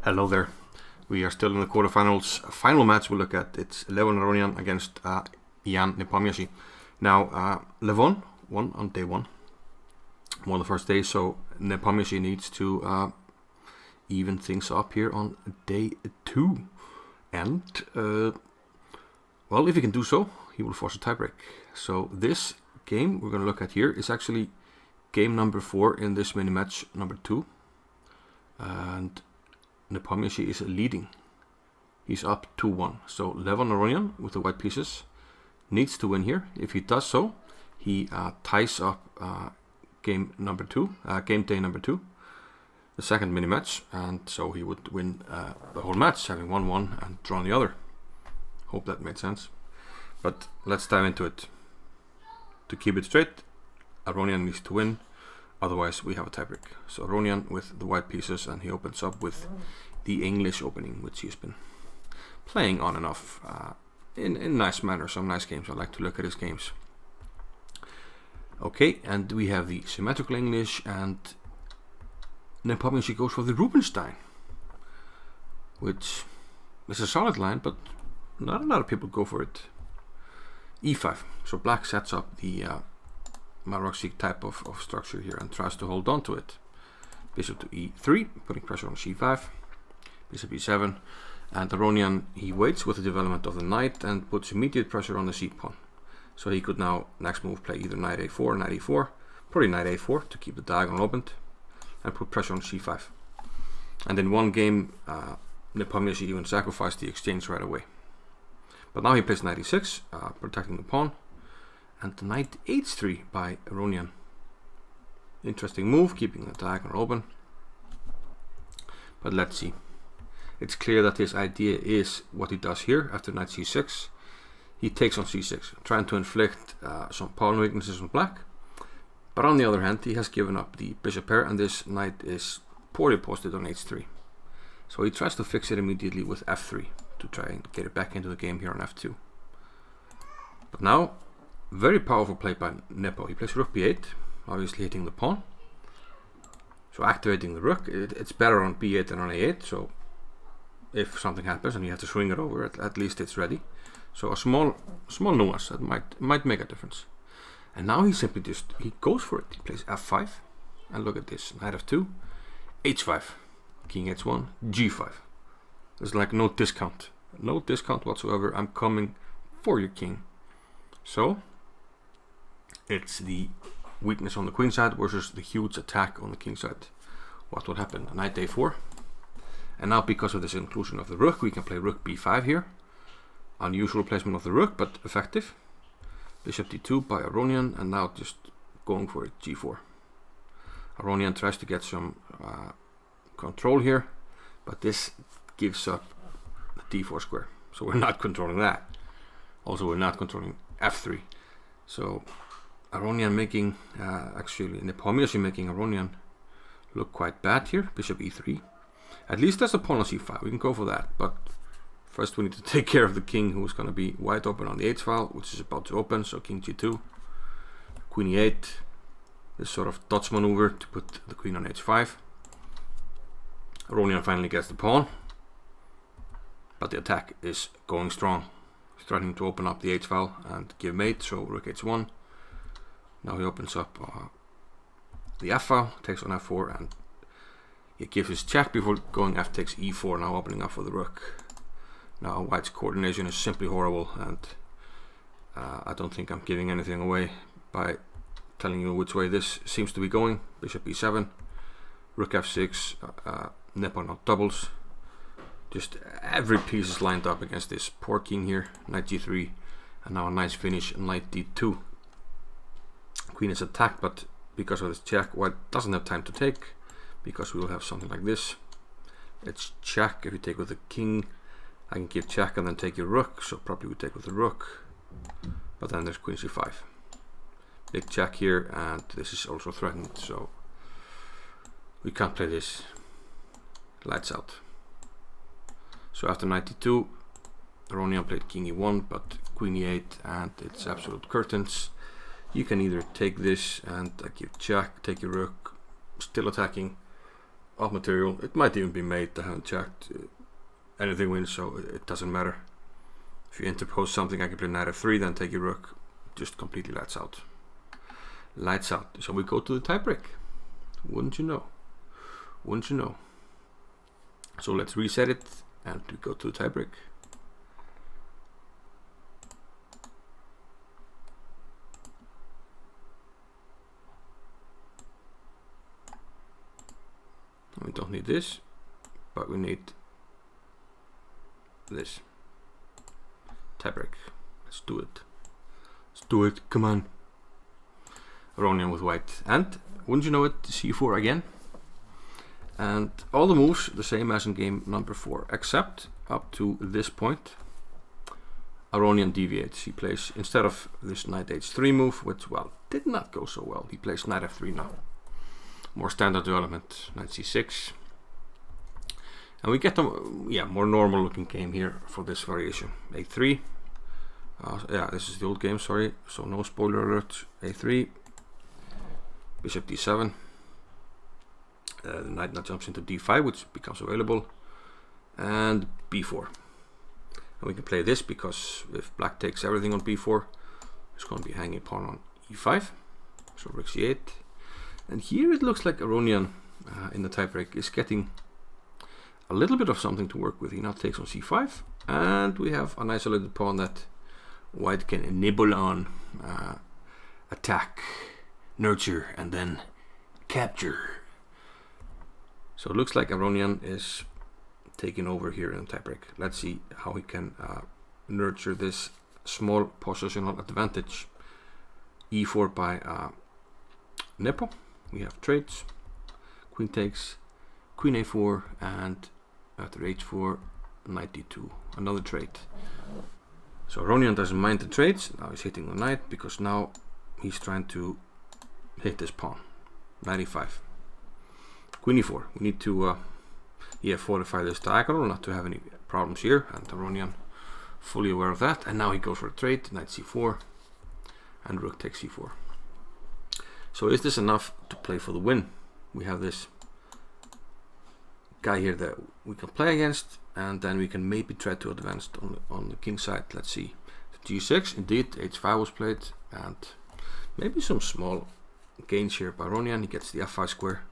Hello there. We are still in the quarterfinals. Final match we'll look at. It's Levon Aronian against Ian Nepomniachtchi. Now, Levon won on day one. Won the first day, so Nepomniachtchi needs to even things up here on day two. And, well, if he can do so, he will force a tiebreak. So this game we're going to look at here is actually game number 4 in this mini match number 2. And Nepomniachtchi is leading. He's up 2-1. So Levon Aronian with the white pieces needs to win here. If he does so, he ties up game day number 2, the second mini match, and so he would win the whole match, having won one and drawn the other. Hope that made sense. But let's dive into it. To keep it straight, Aronian needs to win. Otherwise, we have a tiebreak. So Aronian with the white pieces, and he opens up with the English opening, which he's been playing on and off in nice manner. Some nice games. I like to look at his games. Okay, and we have the symmetrical English, and Nepomniachtchi goes for the Rubinstein, which is a solid line, but not a lot of people go for it. E5. So black sets up the Maroczy type of structure here and tries to hold on to it. Bishop to e3, putting pressure on c5. Bishop e7. And Aronian, he waits with the development of the knight and puts immediate pressure on the c-pawn. So he could now, next move, play either knight a4, knight e4, probably knight a4 to keep the diagonal opened, and put pressure on c5. And in one game, Nepomniachtchi even sacrificed the exchange right away. But now he plays knight e6, protecting the pawn. And knight h3 by Aronian. Interesting move, keeping the diagonal open. But let's see. It's clear that his idea is what he does here after knight c6. He takes on c6, trying to inflict some pawn weaknesses on black. But on the other hand, he has given up the bishop pair, and this knight is poorly posted on h3. So he tries to fix it immediately with f3 to try and get it back into the game here on f2. But now, very powerful play by Nepo. He plays rook b8, obviously hitting the pawn. So activating the rook. It's better on b8 than on a8, so if something happens and you have to swing it over, at least it's ready. So a small nuance that might make a difference. And now he simply he goes for it. He plays f5, and look at this, knight f2, h5, king h1, g5. There's like no discount whatsoever. I'm coming for your king. So it's the weakness on the queen side versus the huge attack on the king side. What would happen? Knight a4. And now, because of this inclusion of the rook, we can play rook b5 here. Unusual placement of the rook, but effective. Bishop d2 by Aronian, and now just going for it, g4. Aronian tries to get some control here, but this gives up the d4 square. So we're not controlling that. Also, we're not controlling f3. So Aronian making, actually Nepomniachtchi making Aronian look quite bad here. Bishop e3. At least there's a pawn on c5. We can go for that. But first we need to take care of the king, who's going to be wide open on the h-file, which is about to open. So king g2. Queen e8. This sort of dodge maneuver to put the queen on h5. Aronian finally gets the pawn. But the attack is going strong. He's trying to open up the h-file and give mate, so rook h1. Now he opens up the f-file, takes on f4, and he gives his check before going f takes e4, now opening up for the rook. Now white's coordination is simply horrible, and I don't think I'm giving anything away by telling you which way this seems to be going. Bishop e7, rook f6, Nepo now doubles. Just every piece is lined up against this poor king here. Knight g3, and now a nice finish, knight d2. Queen is attacked, but because of this check, white doesn't have time to take, because we will have something like this. It's check. If you take with the king, I can give check and then take your rook, so probably we take with the rook. But then there's queen c5. Big check here, and this is also threatened, so we can't play this. Lights out. So after knight d2, Aronian played king e1, but queen e8, and it's absolute curtains. You can either take this and give check, take your rook, still attacking, of material. It might even be mate. I haven't checked. Anything wins, so it doesn't matter. If you interpose something, I can play knight f3, then take your rook. Just completely lights out. Lights out. So we go to the tiebreak. Wouldn't you know? Wouldn't you know? So let's reset it and we go to the tiebreak. We don't need this, but we need this. Tiebreak. Let's do it. Let's do it. Come on. Aronian with white. And wouldn't you know it, c4 again. And all the moves the same as in game number 4, except up to this point. Aronian deviates. He plays, instead of this knight h3 move, which, well, did not go so well, he plays knight f3 now. More standard development, knight c6. And we get a more normal looking game here for this variation. a3. Yeah, this is the old game, sorry, so no spoiler alert. a3. Bishop d7. The knight now jumps into d5, which becomes available. And b4. And we can play this because if black takes everything on b4, it's going to be hanging pawn on e5. So rook c8. And here it looks like Aronian in the tiebreak is getting a little bit of something to work with. He now takes on c5, and we have an isolated pawn that white can nibble on, attack, nurture, and then capture. So it looks like Aronian is taking over here in the tiebreak. Let's see how he can nurture this small positional advantage. e4 by Nepo. We have trades. Queen takes, queen a4, and after h4, knight d2. Another trade. So Aronian doesn't mind the trades. Now he's hitting the knight because now he's trying to hit this pawn. Knight e5. Queen e4. We need to fortify this diagonal, not to have any problems here. And Aronian fully aware of that. And now he goes for a trade. Knight c4, and rook takes c4. So is this enough to play for the win? We have this guy here that we can play against, and then we can maybe try to advance on the king side. Let's see. g6, indeed, h5 was played, and maybe some small gains here by Aronian. He gets the f5 square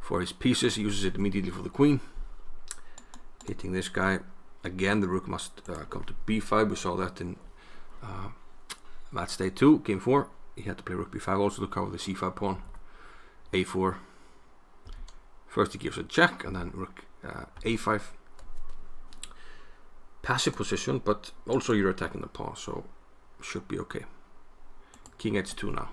for his pieces, he uses it immediately for the queen. Hitting this guy. Again, the rook must come to b5. We saw that in Matchday 2, game 4. He had to play rook b5 also to cover the c5 pawn. a4. First he gives a check, and then rook a5. Passive position, but also you're attacking the pawn, so should be okay. King h2 now.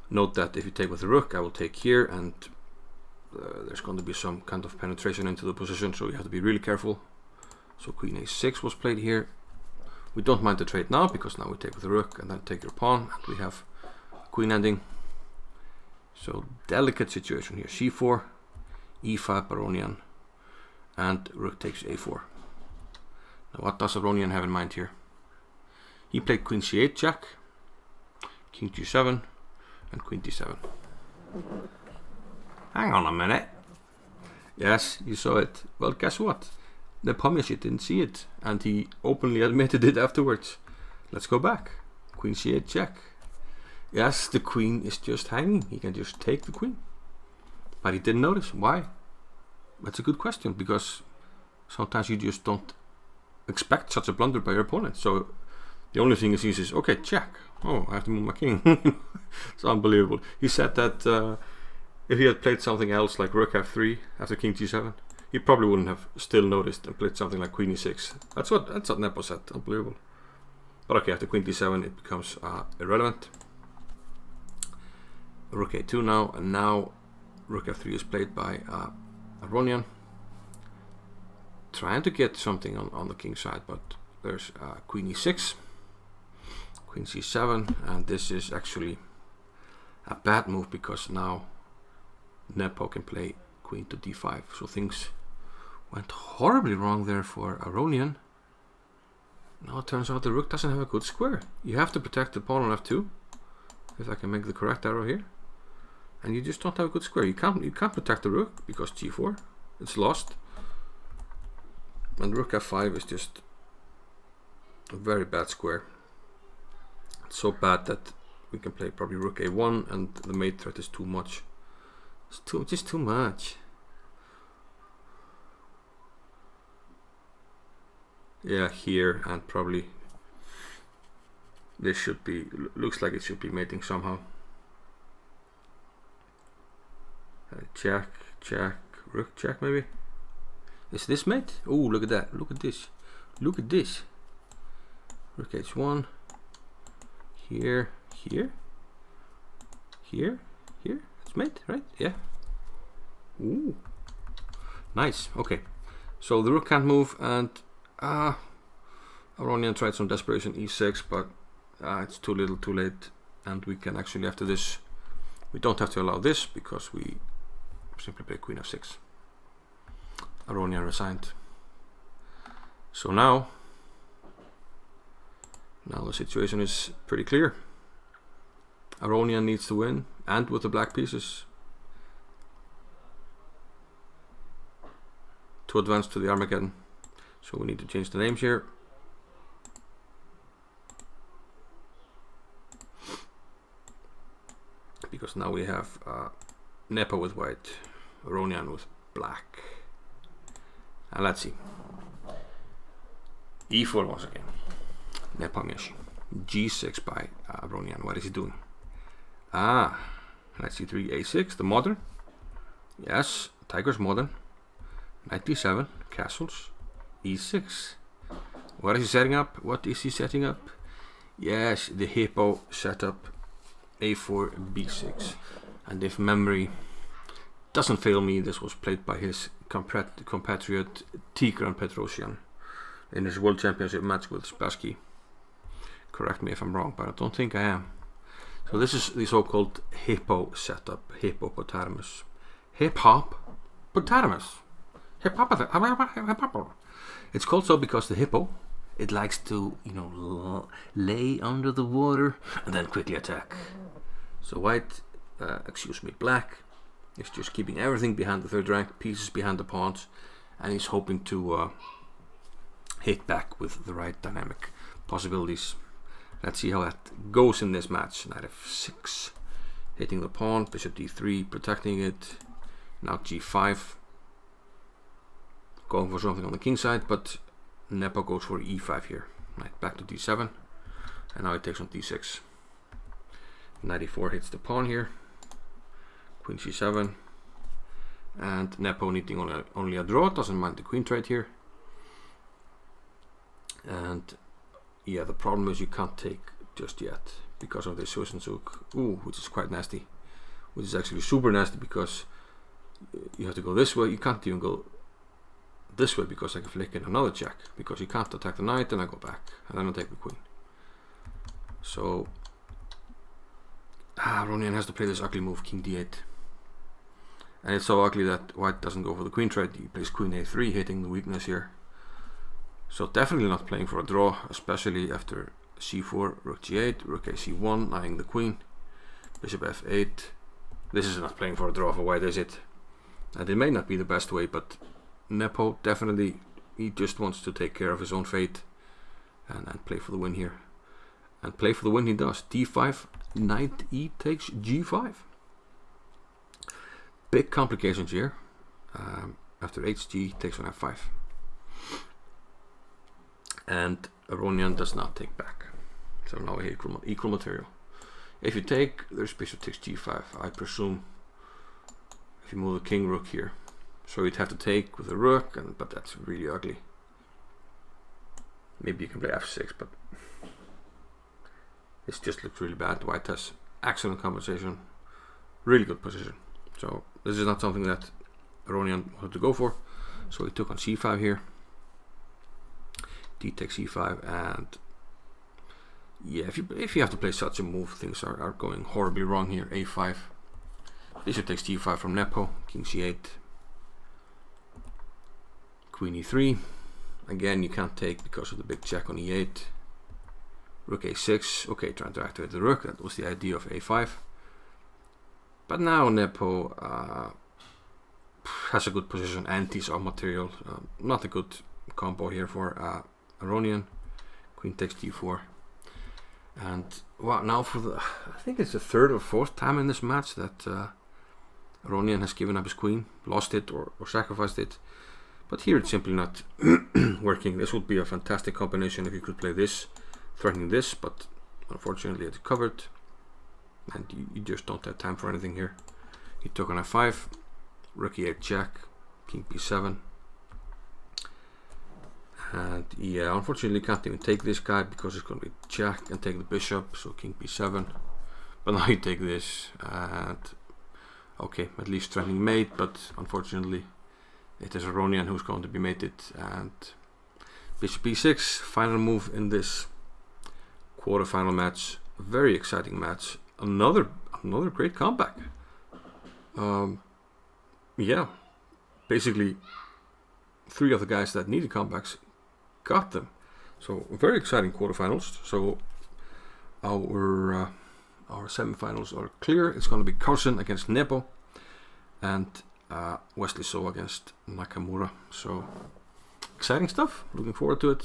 Note that if you take with the rook, I will take here, and there's going to be some kind of penetration into the position, so you have to be really careful. So queen a6 was played here. We don't mind the trade now, because now we take with the rook and then take your pawn, and we have queen ending. So delicate situation here. c4, e5 Aronian, and rook takes a4. Now what does Aronian have in mind here? He played queen c8 check, king g7, and queen d7. Hang on a minute. Yes, you saw it. Well, guess what? Nepomniachtchi didn't see it, and he openly admitted it afterwards. Let's go back. Queen c8 check. Yes, the queen is just hanging. He can just take the queen. But he didn't notice. Why? That's a good question, because sometimes you just don't expect such a blunder by your opponent. So the only thing he sees is, okay, check. Oh, I have to move my king. It's unbelievable. He said that if he had played something else like rook f3 after king g7, he probably wouldn't have still noticed and played something like queen e6. That's what Nepo said. Unbelievable. But okay, after queen d7 it becomes irrelevant. Rook a2 now, and now rook f3 is played by Aronian. Trying to get something on the king side, but there's queen e6, queen c7, and this is actually a bad move because now Nepo can play queen to d5. So things went horribly wrong there for Aronian. Now it turns out the rook doesn't have a good square. You have to protect the pawn on f2, if I can make the correct arrow here. and you just don't have a good square. You can't protect the rook because g4, it's lost. And rook f5 is just a very bad square. It's so bad that we can play probably rook a1, and the mate threat is too much. It's just too much. Yeah, here, and probably this should be, looks like it should be mating somehow. Jack, rook, check maybe. Is this mate? Oh, look at that! Look at this! Look at this! Rook h1. Here. It's mate, right? Yeah. Ooh, nice. Okay, so the rook can't move, and Aronian tried some desperation e6, but it's too little, too late, and we can actually, after this, we don't have to allow this because we simply play queen f6. Aronian resigned. So now the situation is pretty clear. Aronian needs to win, and with the black pieces, to advance to the Armageddon. So we need to change the names here. Because now we have Nepo with white, Aronian with black. And let's see. E4 once again. Nepomniachtchi. G6 by Aronian. What is he doing? Let's see, 3 a6, the modern. Yes, Tiger's modern. Knight b7, castles. E6. What is he setting up? What is he setting up? Yes, the hippo setup. A4, b6. And if memory doesn't fail me, this was played by his compatriot Tigran Petrosyan in his World Championship match with Spassky. Correct me if I'm wrong, but I don't think I am. So this is the so-called hippo setup, hippopotamus. Hip-hop-potamus. It's called so because the hippo, it likes to, lay under the water and then quickly attack. So white, black, is just keeping everything behind the third rank, pieces behind the pawns, and he's hoping to hit back with the right dynamic possibilities. Let's see how that goes in this match. Knight f6, hitting the pawn, bishop d3, protecting it. Now g5, going for something on the king side, but Nepo goes for e5 here. Knight back to d7, and now he takes on d6. Knight e4 hits the pawn here. Queen c7, and Nepo needing only a draw, doesn't mind the queen trade here. And yeah, the problem is you can't take just yet because of this Susan-Suk, which is quite nasty, which is actually super nasty because you have to go this way. You can't even go this way because I can flick in another check, because you can't attack the knight, and I go back and then I take the queen. So Aronian has to play this ugly move, king d8, and it's so ugly that white doesn't go for the queen trade. He plays queen a3, hitting the weakness here. So definitely not playing for a draw, especially after c4, rook g8, rook ac1, eyeing the queen, bishop f8. This is not playing for a draw for white, is it? And it may not be the best way, but Nepo definitely, he just wants to take care of his own fate and play for the win here. And play for the win he does. d5, knight e takes g5. Big complications here. After hg takes on f5. And Aronian does not take back. So now we have equal material. If you take, there's bishop takes g5. I presume if you move the king rook here. So you'd have to take with the rook, but that's really ugly. Maybe you can play f6, but this just looks really bad. White has excellent compensation, really good position. So this is not something that Aronian wanted to go for. So he took on c5 here. D takes e5, and yeah, if you have to play such a move, things are going horribly wrong here. a5, bishop takes g5 from Nepo, king c8, queen e3. Again, you can't take because of the big check on e8. Rook a6. Okay, trying to activate the rook. That was the idea of a5. But now Nepo has a good position and he's off material. Not a good combo here for Aronian. Queen takes d4. And well, now for the, I think it's the third or fourth time in this match that Aronian has given up his queen, lost it or sacrificed it. But here it's simply not working. This would be a fantastic combination if you could play this, threatening this, but unfortunately it's covered. And you just don't have time for anything here. He took on f5, rook e8 jack, king b7. And yeah, unfortunately can't even take this guy because it's going to be jack and take the bishop, so king b7. But now you take this, and okay, at least threatening mate, but unfortunately it is Aronian who's going to be mated. And bishop b6, final move in this quarterfinal match. Very exciting match. Another great comeback. Yeah, basically 3 of the guys that needed comebacks got them. So very exciting quarterfinals. So our semifinals are clear. It's going to be Carlsen against Nepo and Wesley So against Nakamura. So exciting stuff. Looking forward to it.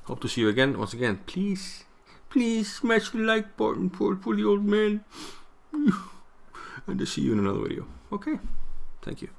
Hope to see you again. Once again, please smash the like button for the old man. And I'll see you in another video. Okay, thank you.